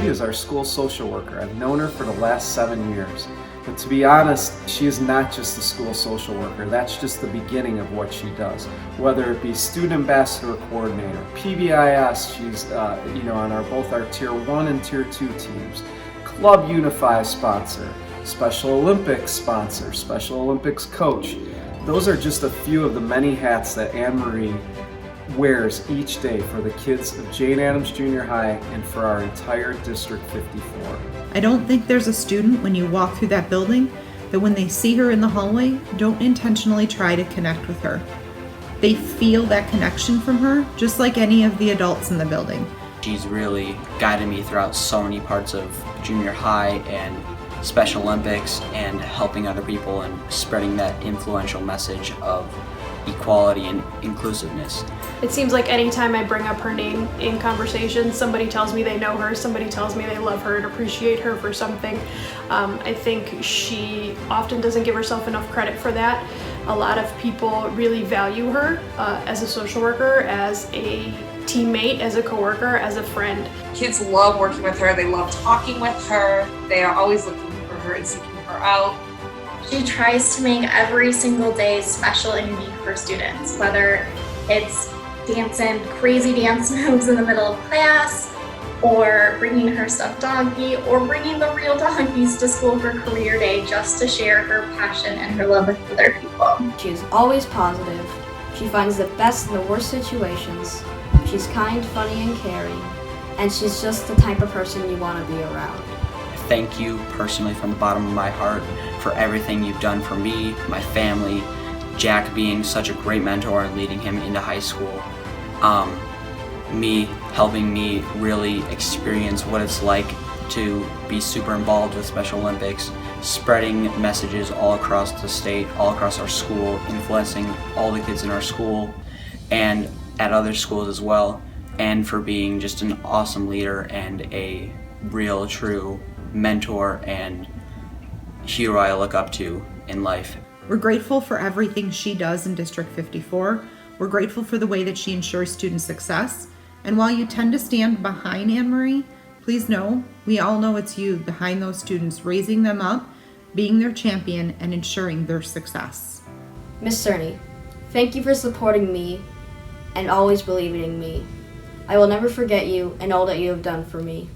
Marie is our school social worker. I've known her for the last 7 years. But to be honest, she is not just a school social worker. That's just the beginning of what she does. Whether it be student ambassador coordinator, PBIS, she's on both our Tier 1 and Tier 2 teams, Club Unify sponsor, Special Olympics sponsor, Special Olympics coach. Those are just a few of the many hats that Anne-Marie wears each day for the kids of Jane Addams Junior High and for our entire District 54. I don't think there's a student when you walk through that building that when they see her in the hallway, don't intentionally try to connect with her. They feel that connection from her, just like any of the adults in the building. She's really guided me throughout so many parts of junior high and Special Olympics and helping other people and spreading that influential message of equality and inclusiveness. It seems like anytime I bring up her name in conversation, somebody tells me they know her, somebody tells me they love her and appreciate her for something. I think she often doesn't give herself enough credit for that. A lot of people really value her as a social worker, as a teammate, as a coworker, as a friend. Kids love working with her, they love talking with her, they are always looking for her and seeking her out. She tries to make every single day special and unique for students, whether it's dancing crazy dance moves in the middle of class, or bringing her stuffed doggy, or bringing the real doggies to school for career day just to share her passion and her love with other people. She is always positive. She finds the best in the worst situations. She's kind, funny, and caring, and she's just the type of person you want to be around. Thank you personally from the bottom of my heart for everything you've done for me, my family, Jack being such a great mentor and leading him into high school, helping me really experience what it's like to be super involved with Special Olympics, spreading messages all across the state, all across our school, influencing all the kids in our school and at other schools as well, and for being just an awesome leader and a real, true mentor and hero I look up to in life. We're grateful for everything she does in District 54. We're grateful for the way that she ensures student success. And while you tend to stand behind Anne-Marie, please know, we all know it's you behind those students, raising them up, being their champion, and ensuring their success. Miss Cerny, thank you for supporting me and always believing in me. I will never forget you and all that you have done for me.